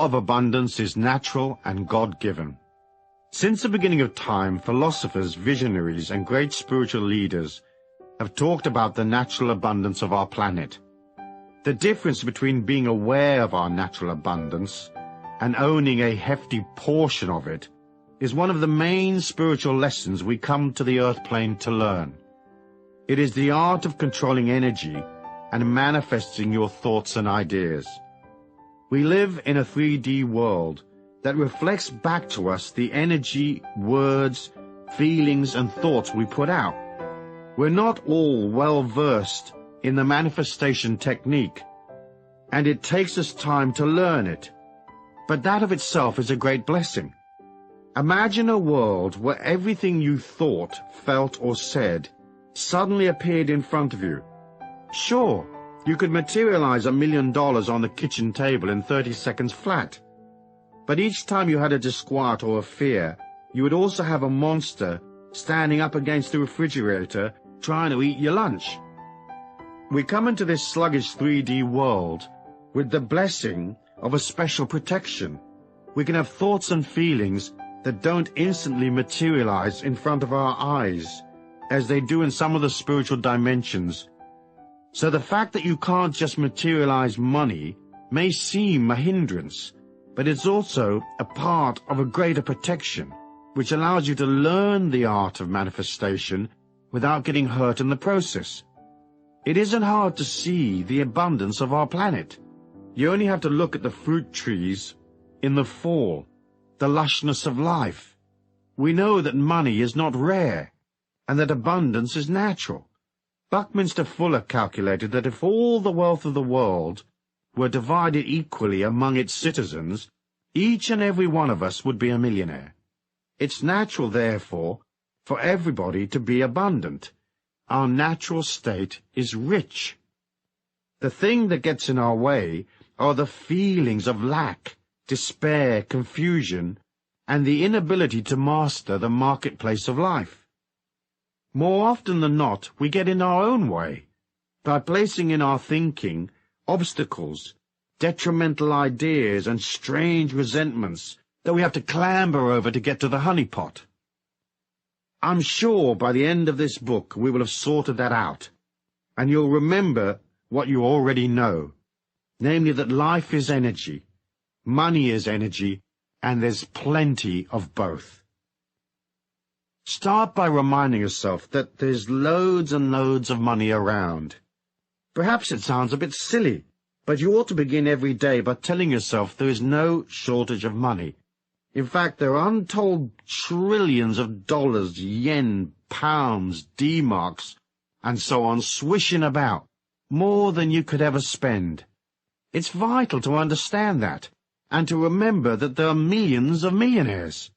law of abundance is natural and God-given. Since the beginning of time, philosophers, visionaries, and great spiritual leaders have talked about the natural abundance of our planet. The difference between being aware of our natural abundance and owning a hefty portion of it is one of the main spiritual lessons we come to the earth plane to learn. It is the art of controlling energy and manifesting your thoughts and ideas. We live in a 3D world that reflects back to us the energy, words, feelings, and thoughts we put out. We're not all well-versed in the manifestation technique, and it takes us time to learn it. But that of itself is a great blessing. Imagine a world where everything you thought, felt, or said suddenly appeared in front of you. Sure, you could materialize $1 million on the kitchen table in 30 seconds flat. But each time you had a disquiet or a fear, you would also have a monster standing up against the refrigerator trying to eat your lunch. We come into this sluggish 3D world with the blessing of a special protection. We can have thoughts and feelings that don't instantly materialize in front of our eyes, as they do in some of the spiritual dimensions. So the fact that you can't just materialize money may seem a hindrance, but it's also a part of a greater protection, which allows you to learn the art of manifestation without getting hurt in the process. It isn't hard to see the abundance of our planet. You only have to look at the fruit trees in the fall, the lushness of life. We know that money is not rare, and that abundance is natural. Buckminster Fuller calculated that if all the wealth of the world were divided equally among its citizens, each and every one of us would be a millionaire. It's natural, therefore, for everybody to be abundant. Our natural state is rich. The thing that gets in our way are the feelings of lack, despair, confusion, and the inability to master the marketplace of life. More often than not, we get in our own way by placing in our thinking obstacles, detrimental ideas, and strange resentments that we have to clamber over to get to the honeypot. I'm sure by the end of this book we will have sorted that out, and you'll remember what you already know, namely that life is energy, money is energy, and there's plenty of both. Start by reminding yourself that there's loads and loads of money around. Perhaps it sounds a bit silly, but you ought to begin every day by telling yourself there is no shortage of money. In fact, there are untold trillions of dollars, yen, pounds, D-marks, and so on swishing about, more than you could ever spend. It's vital to understand that, and to remember that there are millions of millionaires.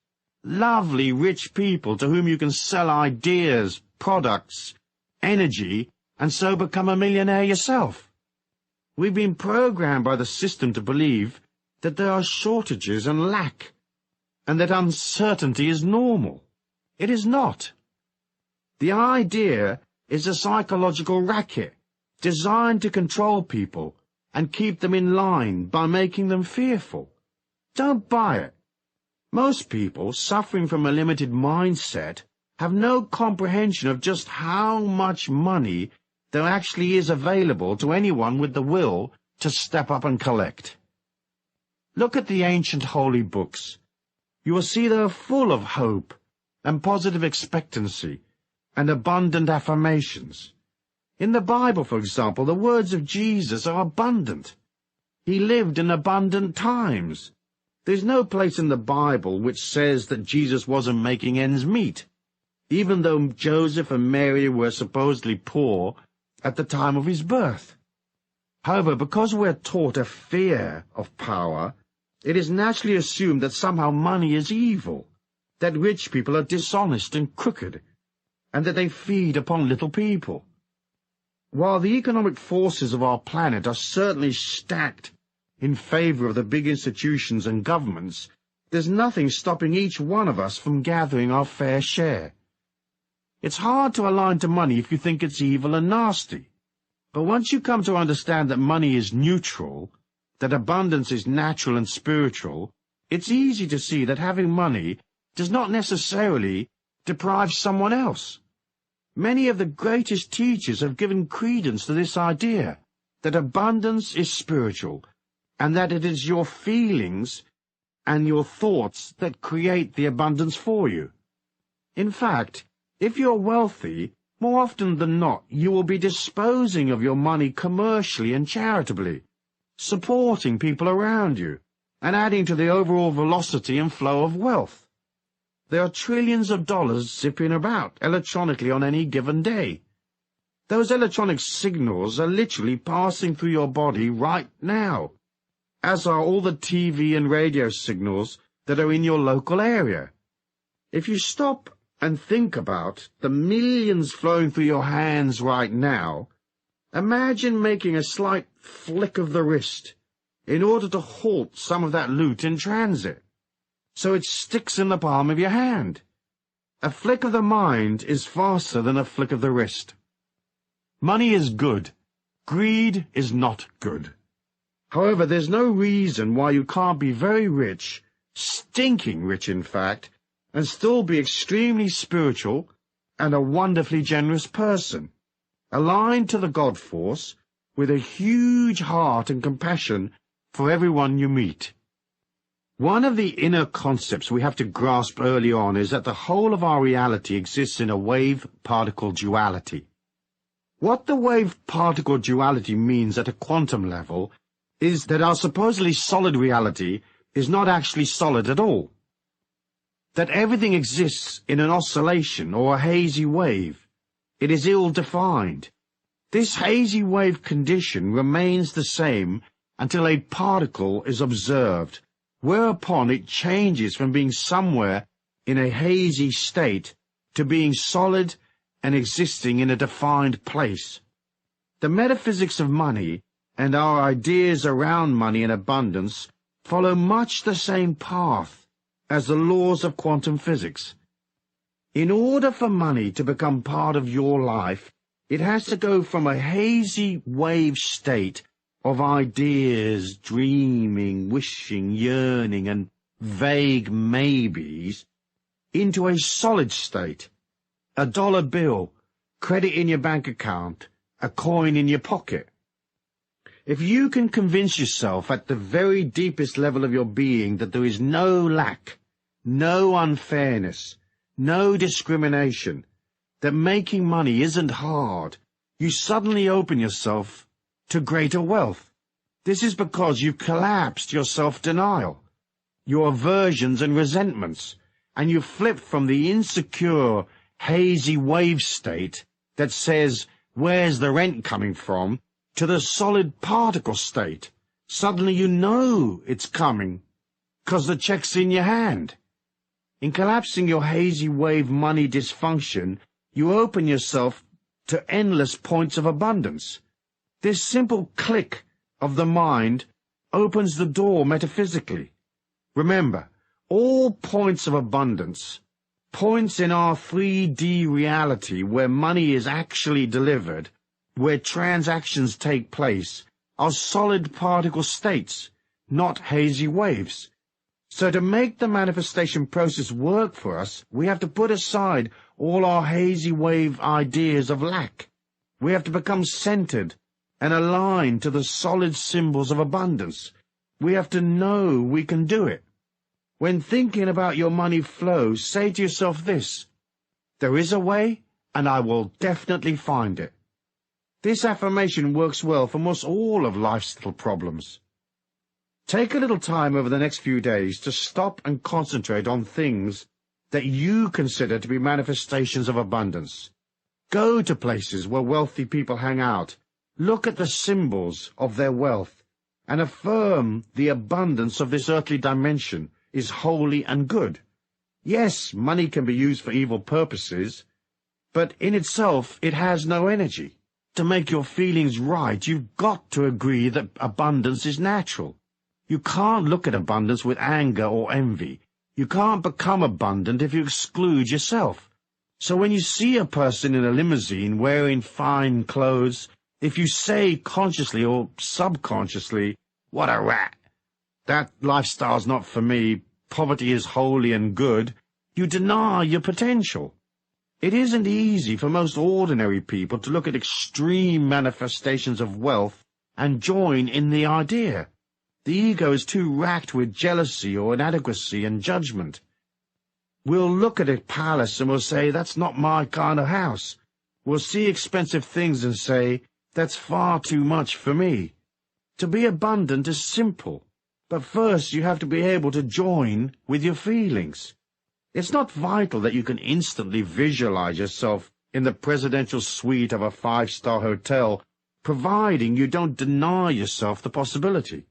Lovely, rich people to whom you can sell ideas, products, energy, and so become a millionaire yourself. We've been programmed by the system to believe that there are shortages and lack, and that uncertainty is normal. It is not. The idea is a psychological racket designed to control people and keep them in line by making them fearful. Don't buy it. Most people suffering from a limited mindset have no comprehension of just how much money there actually is available to anyone with the will to step up and collect. Look at the ancient holy books. You will see they are full of hope and positive expectancy and abundant affirmations. In the Bible, for example, the words of Jesus are abundant. He lived in abundant times. There's no place in the Bible which says that Jesus wasn't making ends meet, even though Joseph and Mary were supposedly poor at the time of his birth. However, because we're taught a fear of power, it is naturally assumed that somehow money is evil, that rich people are dishonest and crooked, and that they feed upon little people. While the economic forces of our planet are certainly stacked in favor of the big institutions and governments, there's nothing stopping each one of us from gathering our fair share. It's hard to align to money if you think it's evil and nasty. But once you come to understand that money is neutral, that abundance is natural and spiritual, it's easy to see that having money does not necessarily deprive someone else. Many of the greatest teachers have given credence to this idea that abundance is spiritual, and that it is your feelings and your thoughts that create the abundance for you. In fact, if you're wealthy, more often than not, you will be disposing of your money commercially and charitably, supporting people around you, and adding to the overall velocity and flow of wealth. There are trillions of dollars zipping about electronically on any given day. Those electronic signals are literally passing through your body right now, as are all the TV and radio signals that are in your local area. If you stop and think about the millions flowing through your hands right now, imagine making a slight flick of the wrist in order to halt some of that loot in transit, so it sticks in the palm of your hand. A flick of the mind is faster than a flick of the wrist. Money is good. Greed is not good. However, there's no reason why you can't be very rich, stinking rich in fact, and still be extremely spiritual and a wonderfully generous person, aligned to the God force, with a huge heart and compassion for everyone you meet. One of the inner concepts we have to grasp early on is that the whole of our reality exists in a wave-particle duality. What the wave-particle duality means at a quantum level is that our supposedly solid reality is not actually solid at all. That everything exists in an oscillation or a hazy wave. It is ill-defined. This hazy wave condition remains the same until a particle is observed, whereupon it changes from being somewhere in a hazy state to being solid and existing in a defined place. The metaphysics of money and our ideas around money and abundance follow much the same path as the laws of quantum physics. In order for money to become part of your life, it has to go from a hazy wave state of ideas, dreaming, wishing, yearning, and vague maybes, into a solid state, a dollar bill, credit in your bank account, a coin in your pocket. If you can convince yourself at the very deepest level of your being that there is no lack, no unfairness, no discrimination, that making money isn't hard, you suddenly open yourself to greater wealth. This is because you've collapsed your self-denial, your aversions and resentments, and you've flipped from the insecure, hazy wave state that says, "Where's the rent coming from?" to the solid particle state. Suddenly you know it's coming, 'cause the check's in your hand. In collapsing your hazy wave money dysfunction, you open yourself to endless points of abundance. This simple click of the mind opens the door metaphysically. Remember, all points of abundance, points in our 3D reality where money is actually delivered, where transactions take place, are solid particle states, not hazy waves. So to make the manifestation process work for us, we have to put aside all our hazy wave ideas of lack. We have to become centered and aligned to the solid symbols of abundance. We have to know we can do it. When thinking about your money flow, say to yourself this: there is a way, and I will definitely find it. This affirmation works well for most all of life's little problems. Take a little time over the next few days to stop and concentrate on things that you consider to be manifestations of abundance. Go to places where wealthy people hang out. Look at the symbols of their wealth, and affirm the abundance of this earthly dimension is holy and good. Yes, money can be used for evil purposes, but in itself it has no energy. To make your feelings right, you've got to agree that abundance is natural. You can't look at abundance with anger or envy. You can't become abundant if you exclude yourself. So when you see a person in a limousine wearing fine clothes, if you say consciously or subconsciously, What a rat! That lifestyle's not for me. Poverty is holy and good. You deny your potential. It isn't easy for most ordinary people to look at extreme manifestations of wealth and join in the idea. The ego is too racked with jealousy or inadequacy and judgment. We'll look at a palace and we'll say, that's not my kind of house. We'll see expensive things and say, that's far too much for me. To be abundant is simple, but first you have to be able to join with your feelings. It's not vital that you can instantly visualize yourself in the presidential suite of a 5-star hotel, providing you don't deny yourself the possibility.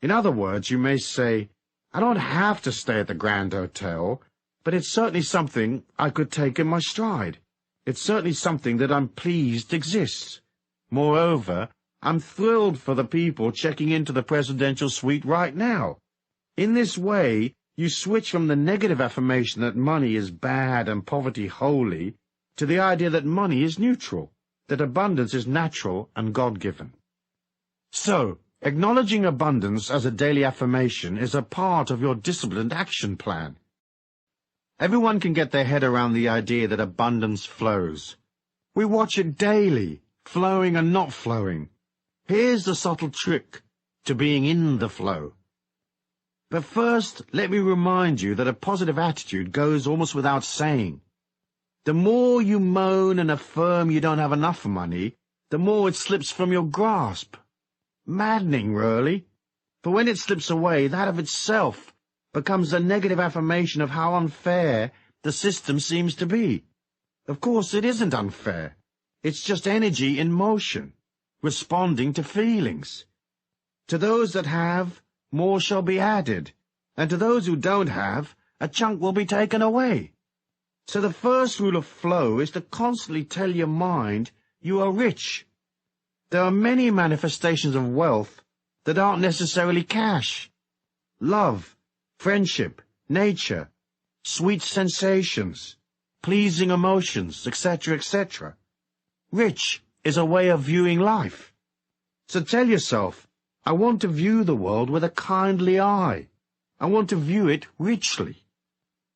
In other words, you may say, I don't have to stay at the Grand Hotel, but it's certainly something I could take in my stride. It's certainly something that I'm pleased exists. Moreover, I'm thrilled for the people checking into the presidential suite right now. In this way, you switch from the negative affirmation that money is bad and poverty holy to the idea that money is neutral, that abundance is natural and God-given. So, acknowledging abundance as a daily affirmation is a part of your disciplined action plan. Everyone can get their head around the idea that abundance flows. We watch it daily, flowing and not flowing. Here's the subtle trick to being in the flow. But first, let me remind you that a positive attitude goes almost without saying. The more you moan and affirm you don't have enough money, the more it slips from your grasp. Maddening, really. For when it slips away, that of itself becomes a negative affirmation of how unfair the system seems to be. Of course, it isn't unfair. It's just energy in motion, responding to feelings. To those that have, more shall be added, and to those who don't have, a chunk will be taken away. So the first rule of flow is to constantly tell your mind you are rich. There are many manifestations of wealth that aren't necessarily cash. Love, friendship, nature, sweet sensations, pleasing emotions, etc., etc. Rich is a way of viewing life. So tell yourself, I want to view the world with a kindly eye. I want to view it richly.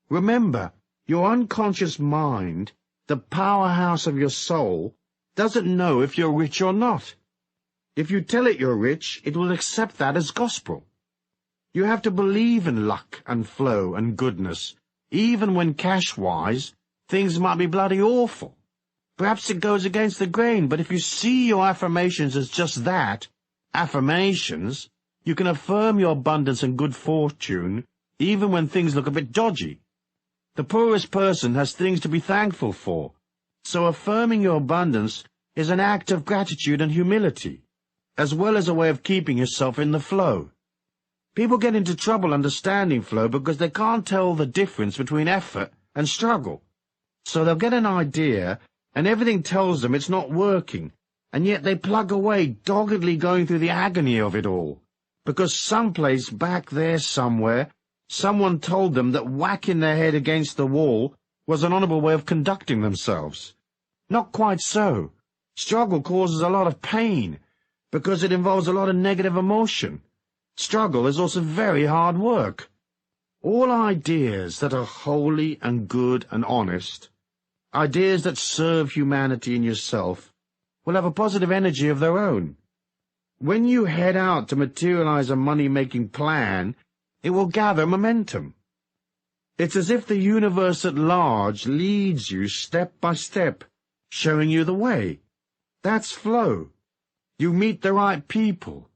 Remember, your unconscious mind, the powerhouse of your soul, doesn't know if you're rich or not. If you tell it you're rich, it will accept that as gospel. You have to believe in luck and flow and goodness, even when cash-wise, things might be bloody awful. Perhaps it goes against the grain, but if you see your affirmations as just that, affirmations, you can affirm your abundance and good fortune even when things look a bit dodgy. The poorest person has things to be thankful for, so affirming your abundance is an act of gratitude and humility, as well as a way of keeping yourself in the flow. People get into trouble understanding flow because they can't tell the difference between effort and struggle. So they'll get an idea, and everything tells them it's not working, and yet they plug away, doggedly going through the agony of it all, because someplace back there somewhere, someone told them that whacking their head against the wall was an honorable way of conducting themselves. Not quite so. Struggle causes a lot of pain, because it involves a lot of negative emotion. Struggle is also very hard work. All ideas that are holy and good and honest, ideas that serve humanity and yourself, will have a positive energy of their own. When you head out to materialize a money-making plan, it will gather momentum. It's as if the universe at large leads you step by step, showing you the way. That's flow. You meet the right people.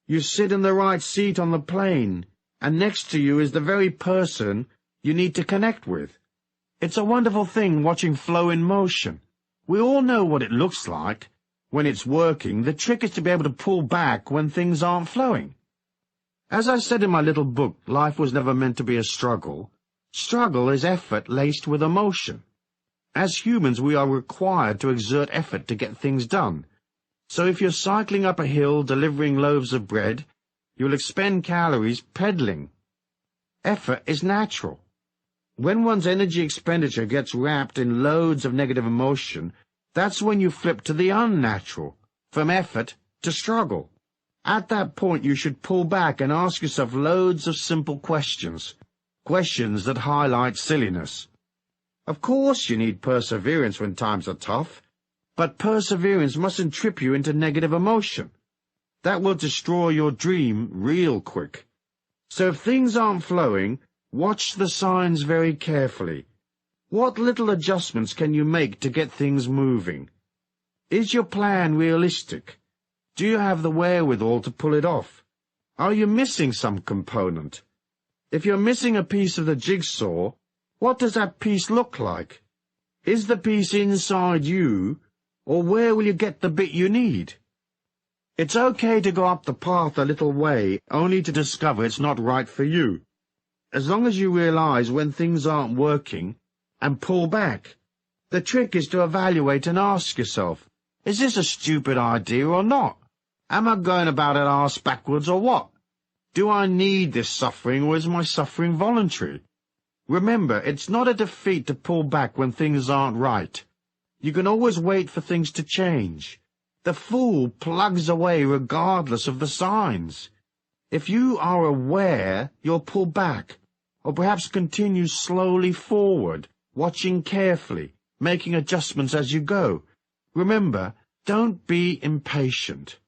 You sit in the right seat on the plane, and next to you is the very person you need to connect with. It's a wonderful thing watching flow in motion. We all know what it looks like. When it's working, the trick is to be able to pull back when things aren't flowing. As I said in my little book, Life Was Never Meant to Be a Struggle, struggle is effort laced with emotion. As humans, we are required to exert effort to get things done. So if you're cycling up a hill delivering loaves of bread, you'll expend calories pedaling. Effort is natural. When one's energy expenditure gets wrapped in loads of negative emotion, that's when you flip to the unnatural, from effort to struggle. At that point, you should pull back and ask yourself loads of simple questions, questions that highlight silliness. Of course, you need perseverance when times are tough, but perseverance mustn't trip you into negative emotion. That will destroy your dream real quick. So if things aren't flowing, watch the signs very carefully. What little adjustments can you make to get things moving? Is your plan realistic? Do you have the wherewithal to pull it off? Are you missing some component? If you're missing a piece of the jigsaw, what does that piece look like? Is the piece inside you, or where will you get the bit you need? It's okay to go up the path a little way, only to discover it's not right for you. As long as you realize when things aren't working, and pull back. The trick is to evaluate and ask yourself, is this a stupid idea or not? Am I going about it arse backwards or what? Do I need this suffering, or is my suffering voluntary? Remember, it's not a defeat to pull back when things aren't right. You can always wait for things to change. The fool plugs away regardless of the signs. If you are aware, you'll pull back, or perhaps continue slowly forward, watching carefully, making adjustments as you go. Remember, don't be impatient.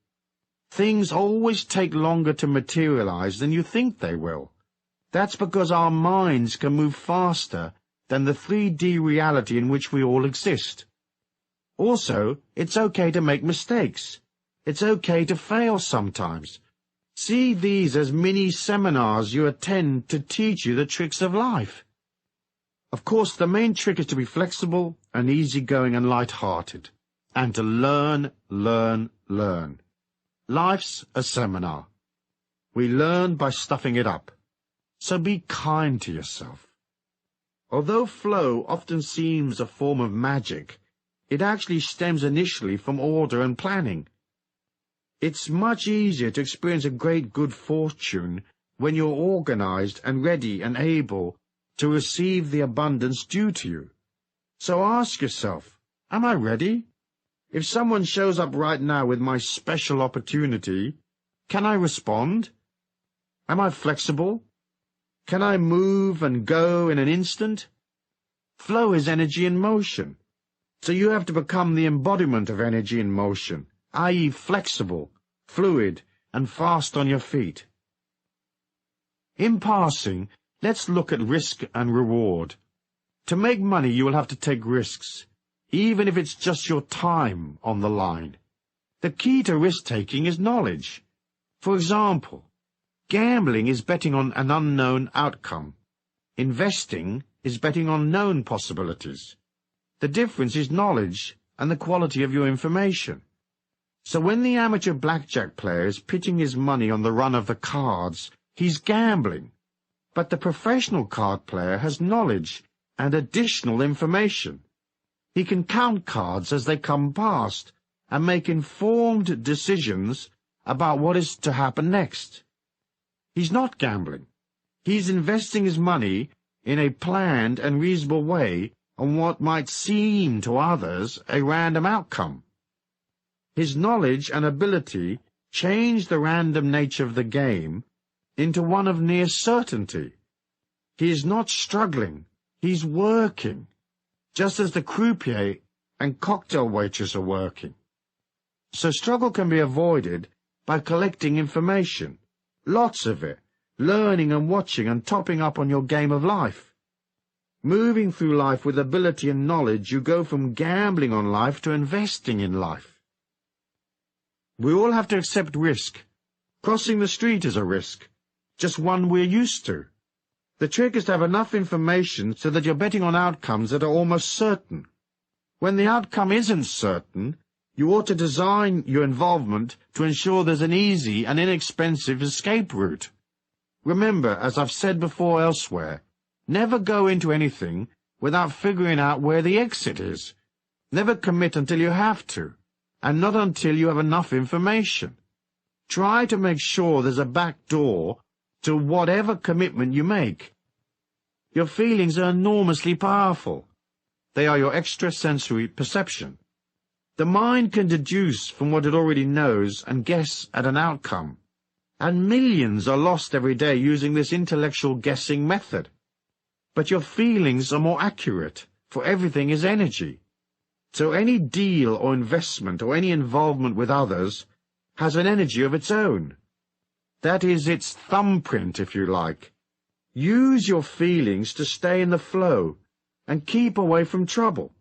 Things always take longer to materialize than you think they will. That's because our minds can move faster than the 3D reality in which we all exist. Also, it's okay to make mistakes. It's okay to fail sometimes. See these as mini seminars you attend to teach you the tricks of life. Of course, the main trick is to be flexible and easygoing and light-hearted, and to learn, learn, learn. Life's a seminar. We learn by stuffing it up. So be kind to yourself. Although flow often seems a form of magic, it actually stems initially from order and planning. It's much easier to experience a great good fortune when you're organized and ready and able to receive the abundance due to you. So ask yourself, am I ready? If someone shows up right now with my special opportunity, can I respond? Am I flexible? Can I move and go in an instant? Flow is energy in motion, so you have to become the embodiment of energy in motion, i.e. flexible, fluid, and fast on your feet. In passing, let's look at risk and reward. To make money, you will have to take risks, even if it's just your time on the line. The key to risk-taking is knowledge. For example, gambling is betting on an unknown outcome. Investing is betting on known possibilities. The difference is knowledge and the quality of your information. So when the amateur blackjack player is pitching his money on the run of the cards, he's gambling. But the professional card player has knowledge and additional information. He can count cards as they come past and make informed decisions about what is to happen next. He's not gambling. He's investing his money in a planned and reasonable way on what might seem to others a random outcome. His knowledge and ability change the random nature of the game into one of near certainty. He is not struggling, he's working, just as the croupier and cocktail waitress are working. So struggle can be avoided by collecting information, lots of it, learning and watching and topping up on your game of life. Moving through life with ability and knowledge, you go from gambling on life to investing in life. We all have to accept risk. Crossing the street is a risk, just one we're used to. The trick is to have enough information so that you're betting on outcomes that are almost certain. When the outcome isn't certain, you ought to design your involvement to ensure there's an easy and inexpensive escape route. Remember, as I've said before elsewhere, never go into anything without figuring out where the exit is. Never commit until you have to, and not until you have enough information. Try to make sure there's a back door to whatever commitment you make. Your feelings are enormously powerful. They are your extrasensory perception. The mind can deduce from what it already knows and guess at an outcome. And millions are lost every day using this intellectual guessing method. But your feelings are more accurate, for everything is energy. So any deal or investment or any involvement with others has an energy of its own. That is its thumbprint, if you like. Use your feelings to stay in the flow and keep away from trouble.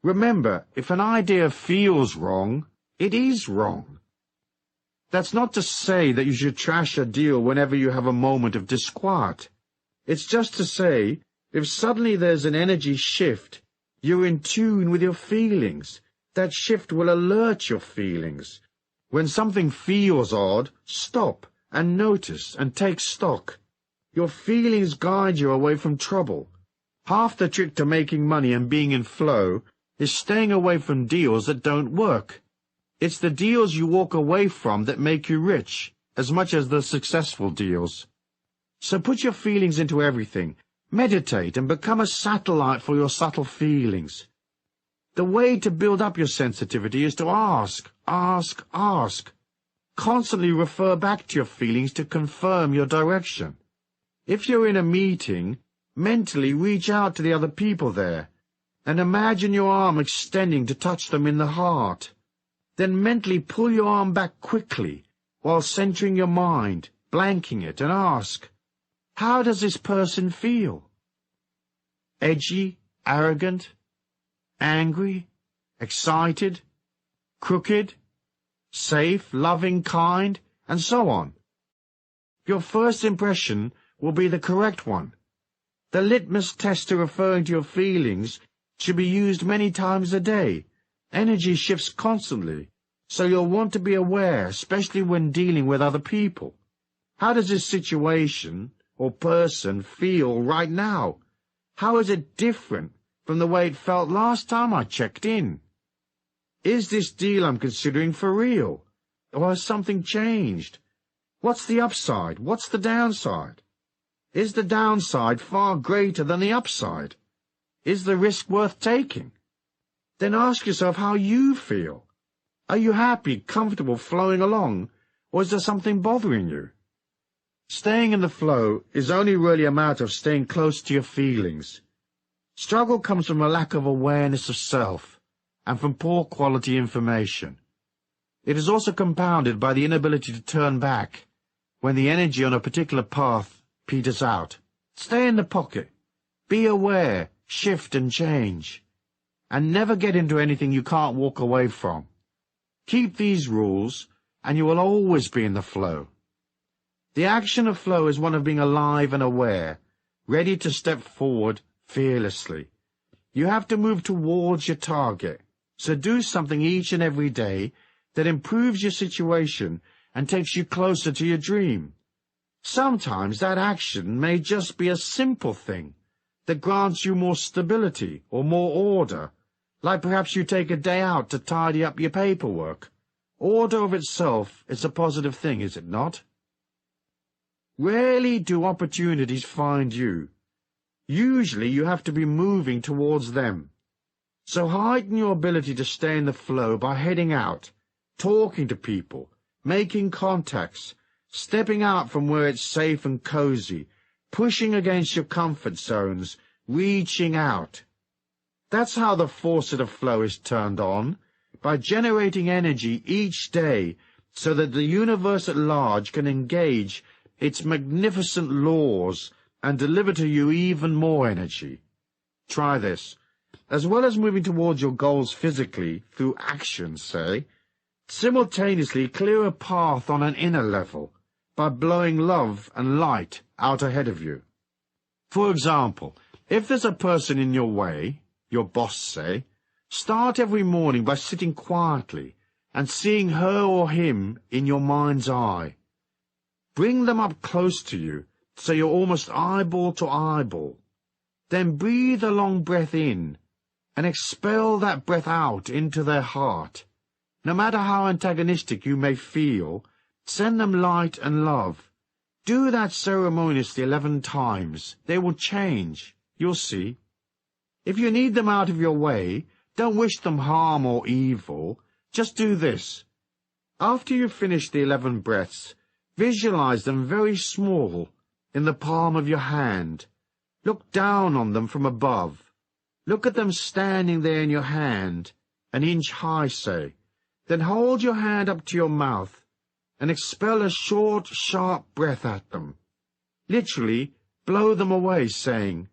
Remember, if an idea feels wrong, it is wrong. That's not to say that you should trash a deal whenever you have a moment of disquiet. It's just to say, if suddenly there's an energy shift, you're in tune with your feelings. That shift will alert your feelings. When something feels odd, stop and notice and take stock. Your feelings guide you away from trouble. Half the trick to making money and being in flow is staying away from deals that don't work. It's the deals you walk away from that make you rich, as much as the successful deals. So put your feelings into everything. Meditate and become a satellite for your subtle feelings. The way to build up your sensitivity is to ask. Constantly refer back to your feelings to confirm your direction. If you're in a meeting, mentally reach out to the other people there, and imagine your arm extending to touch them in the heart. Then mentally pull your arm back quickly, while centering your mind, blanking it, and ask, how does this person feel? Edgy, arrogant, angry, excited, crooked, safe, loving, kind, and so on. Your first impression will be the correct one. The litmus test to referring to your feelings should be used many times a day. Energy shifts constantly, so you'll want to be aware, especially when dealing with other people. How does this situation or person feel right now? How is it different from the way it felt last time I checked in? Is this deal I'm considering for real? Or has something changed? What's the upside? What's the downside? Is the downside far greater than the upside? Is the risk worth taking? Then ask yourself how you feel. Are you happy, comfortable, flowing along, or is there something bothering you? Staying in the flow is only really a matter of staying close to your feelings. Struggle comes from a lack of awareness of self, and from poor quality information. It is also compounded by the inability to turn back when the energy on a particular path peters out. Stay in the pocket. Be aware, shift and change. And never get into anything you can't walk away from. Keep these rules, and you will always be in the flow. The action of flow is one of being alive and aware, ready to step forward fearlessly. You have to move towards your target, so do something each and every day that improves your situation and takes you closer to your dream. Sometimes that action may just be a simple thing that grants you more stability or more order, like perhaps you take a day out to tidy up your paperwork. Order of itself is a positive thing, is it not? Rarely do opportunities find you. Usually you have to be moving towards them. So heighten your ability to stay in the flow by heading out, talking to people, making contacts, stepping out from where it's safe and cozy, pushing against your comfort zones, reaching out. That's how the faucet of flow is turned on, by generating energy each day so that the universe at large can engage its magnificent laws and deliver to you even more energy. Try this. As well as moving towards your goals physically, through action, say, simultaneously clear a path on an inner level by blowing love and light out ahead of you. For example, if there's a person in your way, your boss say, start every morning by sitting quietly and seeing her or him in your mind's eye. Bring them up close to you so you're almost eyeball to eyeball. Then breathe a long breath in and expel that breath out into their heart. No matter how antagonistic you may feel, send them light and love. Do that ceremoniously 11 times. They will change. You'll see. If you need them out of your way, Don't wish them harm or evil. Just do this. After you finish the 11 breaths, visualize them very small, in the palm of your hand. Look down on them from above. Look at them standing there in your hand, an inch high, say. Then hold your hand up to your mouth and expel a short, sharp breath at them. Literally, blow them away, saying,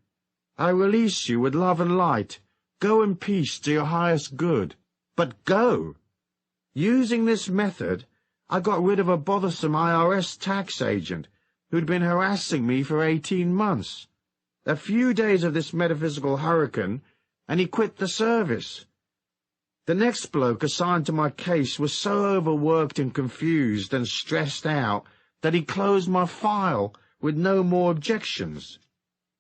I release you with love and light. Go in peace to your highest good. But go! Using this method, I got rid of a bothersome IRS tax agent who'd been harassing me for 18 months. A few days of this metaphysical hurricane, and he quit the service. The next bloke assigned to my case was so overworked and confused and stressed out that he closed my file with no more objections.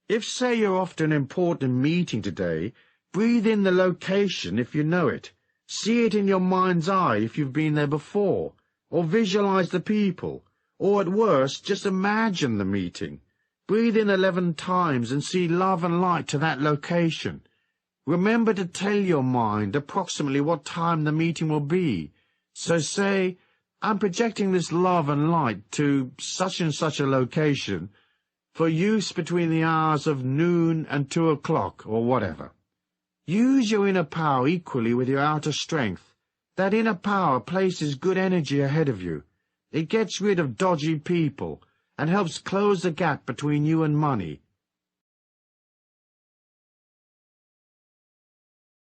If, say, you're off to an important meeting today, breathe in the location if you know it. See it in your mind's eye if you've been there before, or visualize the people, or at worst, just imagine the meeting. Breathe in 11 times and see love and light to that location. Remember to tell your mind approximately what time the meeting will be. So say, I'm projecting this love and light to such and such a location for use between the hours of noon and 2 o'clock or whatever. Use your inner power equally with your outer strength. That inner power places good energy ahead of you. It gets rid of dodgy people and helps close the gap between you and money,